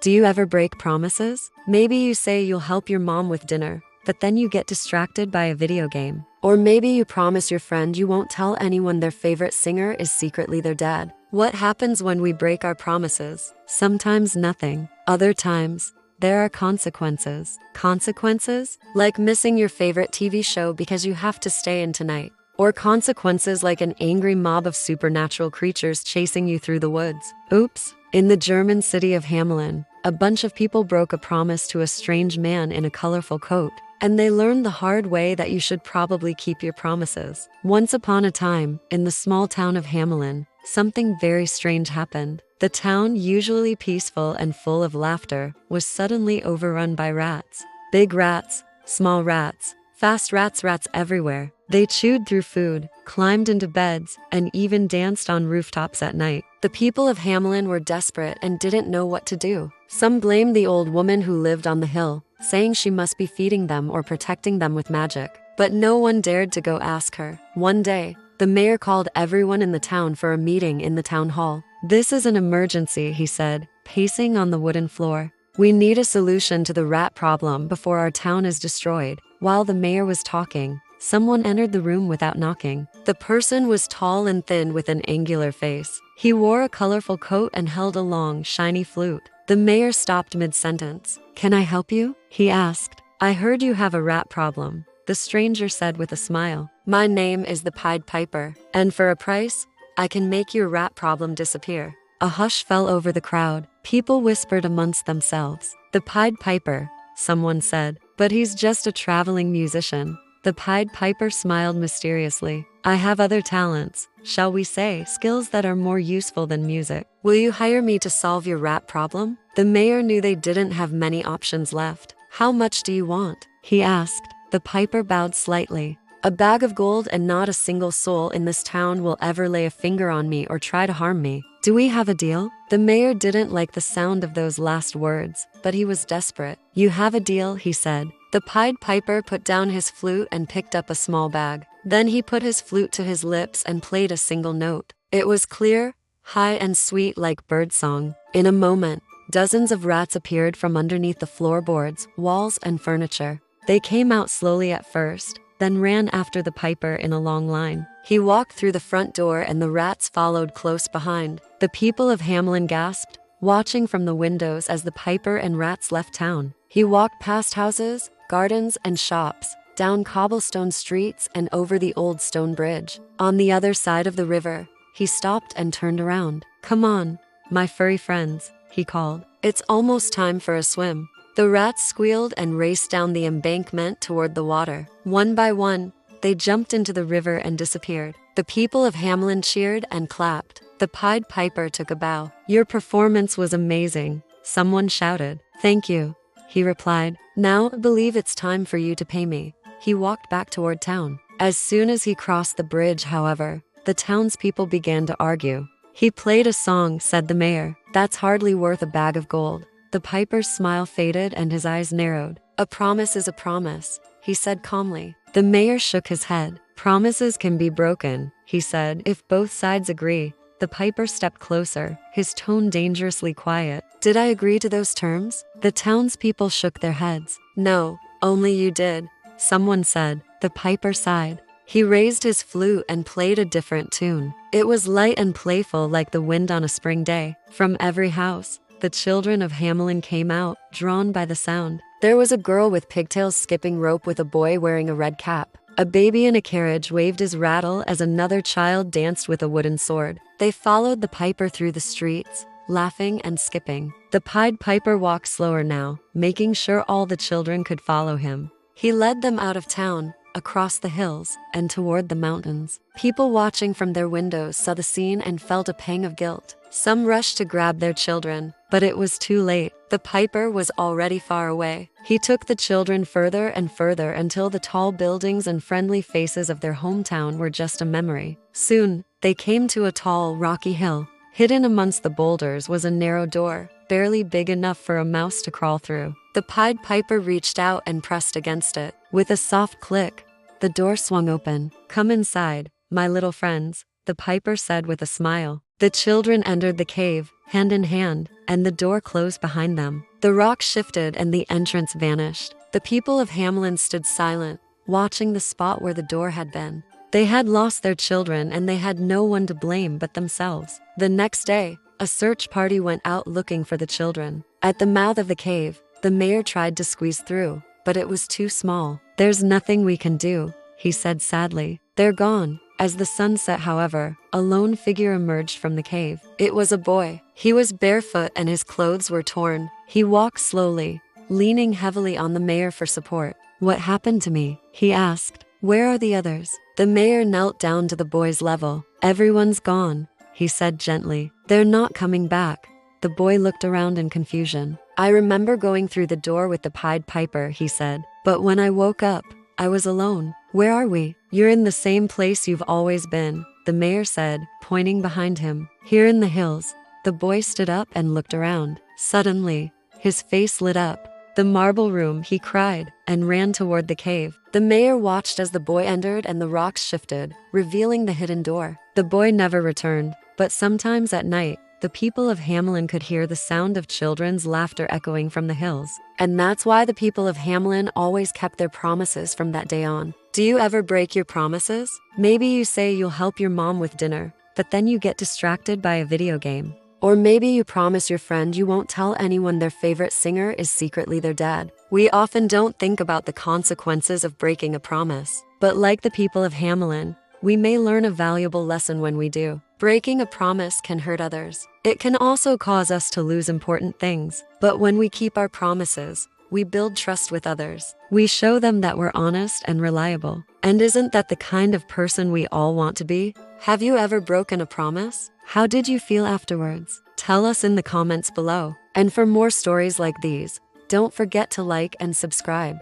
Do you ever break promises? Maybe you say you'll help your mom with dinner, but then you get distracted by a video game. Or maybe you promise your friend you won't tell anyone their favorite singer is secretly their dad. What happens when we break our promises? Sometimes nothing. Other times, there are consequences. Consequences? Like missing your favorite TV show because you have to stay in tonight. Or consequences like an angry mob of supernatural creatures chasing you through the woods. Oops. In the German city of Hamelin, a bunch of people broke a promise to a strange man in a colorful coat, and they learned the hard way that you should probably keep your promises. Once upon a time, in the small town of Hamelin, something very strange happened. The town, usually peaceful and full of laughter, was suddenly overrun by rats. Big rats, small rats, fast rats, rats everywhere. They chewed through food, climbed into beds, and even danced on rooftops at night. The people of Hamelin were desperate and didn't know what to do. Some blamed the old woman who lived on the hill, saying she must be feeding them or protecting them with magic. But no one dared to go ask her. One day, the mayor called everyone in the town for a meeting in the town hall. "This is an emergency," he said, pacing on the wooden floor. "We need a solution to the rat problem before our town is destroyed." While the mayor was talking, someone entered the room without knocking. The person was tall and thin with an angular face. He wore a colorful coat and held a long, shiny flute. The mayor stopped mid-sentence. "Can I help you?" he asked. "I heard you have a rat problem," the stranger said with a smile. "My name is the Pied Piper, and for a price, I can make your rat problem disappear." A hush fell over the crowd. People whispered amongst themselves. "The Pied Piper," someone said, "but he's just a traveling musician." The Pied Piper smiled mysteriously. "I have other talents, shall we say, skills that are more useful than music. Will you hire me to solve your rat problem?" The mayor knew they didn't have many options left. "How much do you want?" he asked. The piper bowed slightly. "A bag of gold, and not a single soul in this town will ever lay a finger on me or try to harm me. Do we have a deal?" The mayor didn't like the sound of those last words, but he was desperate. "You have a deal," he said. The Pied Piper put down his flute and picked up a small bag. Then he put his flute to his lips and played a single note. It was clear, high and sweet like birdsong. In a moment, dozens of rats appeared from underneath the floorboards, walls, and furniture. They came out slowly at first, then ran after the piper in a long line. He walked through the front door and the rats followed close behind. The people of Hamelin gasped, watching from the windows as the piper and rats left town. He walked past houses, gardens, and shops, down cobblestone streets and over the old stone bridge. On the other side of the river, he stopped and turned around. "Come on, my furry friends," he called. "It's almost time for a swim." The rats squealed and raced down the embankment toward the water. One by one, they jumped into the river and disappeared. The people of Hamelin cheered and clapped. The Pied Piper took a bow. "Your performance was amazing," someone shouted. "Thank you," he replied. "Now I believe it's time for you to pay me." He walked back toward town. As soon as he crossed the bridge, however, the townspeople began to argue. "He played a song," said the mayor. "That's hardly worth a bag of gold." The piper's smile faded and his eyes narrowed. "A promise is a promise," he said calmly. The mayor shook his head. "Promises can be broken," he said, "if both sides agree." The piper stepped closer, his tone dangerously quiet. "Did I agree to those terms?" The townspeople shook their heads. "No, only you did," someone said. The piper sighed. He raised his flute and played a different tune. It was light and playful like the wind on a spring day. From every house, the children of Hamelin came out, drawn by the sound. There was a girl with pigtails skipping rope with a boy wearing a red cap. A baby in a carriage waved his rattle as another child danced with a wooden sword. They followed the piper through the streets, laughing and skipping. The Pied Piper walked slower now, making sure all the children could follow him. He led them out of town, across the hills, and toward the mountains. People watching from their windows saw the scene and felt a pang of guilt. Some rushed to grab their children, but it was too late. The piper was already far away. He took the children further and further until the tall buildings and friendly faces of their hometown were just a memory. Soon, they came to a tall, rocky hill. Hidden amongst the boulders was a narrow door, barely big enough for a mouse to crawl through. The Pied Piper reached out and pressed against it. With a soft click, the door swung open. "Come inside, my little friends," the piper said with a smile. The children entered the cave, hand in hand, and the door closed behind them. The rock shifted and the entrance vanished. The people of Hamelin stood silent, watching the spot where the door had been. They had lost their children and they had no one to blame but themselves. The next day, a search party went out looking for the children. At the mouth of the cave, the mayor tried to squeeze through, but it was too small. "There's nothing we can do," he said sadly. "They're gone." As the sun set, however, a lone figure emerged from the cave. It was a boy. He was barefoot and his clothes were torn. He walked slowly, leaning heavily on the mayor for support. "What happened to me?" he asked. "Where are the others?" The mayor knelt down to the boy's level. "Everyone's gone," he said gently. "They're not coming back." The boy looked around in confusion. "I remember going through the door with the Pied Piper," he said. "But when I woke up, I was alone. Where are we?" "You're in the same place you've always been," the mayor said, pointing behind him. "Here in the hills." The boy stood up and looked around. Suddenly, his face lit up. "The marble room," he cried, and ran toward the cave. The mayor watched as the boy entered and the rocks shifted, revealing the hidden door. The boy never returned, but sometimes at night, the people of Hamelin could hear the sound of children's laughter echoing from the hills. And that's why the people of Hamelin always kept their promises from that day on. Do you ever break your promises? Maybe you say you'll help your mom with dinner, but then you get distracted by a video game. Or maybe you promise your friend you won't tell anyone their favorite singer is secretly their dad. We often don't think about the consequences of breaking a promise. But like the people of Hamelin, we may learn a valuable lesson when we do. Breaking a promise can hurt others. It can also cause us to lose important things. But when we keep our promises, we build trust with others. We show them that we're honest and reliable. And isn't that the kind of person we all want to be? Have you ever broken a promise? How did you feel afterwards? Tell us in the comments below. And for more stories like these, don't forget to like and subscribe.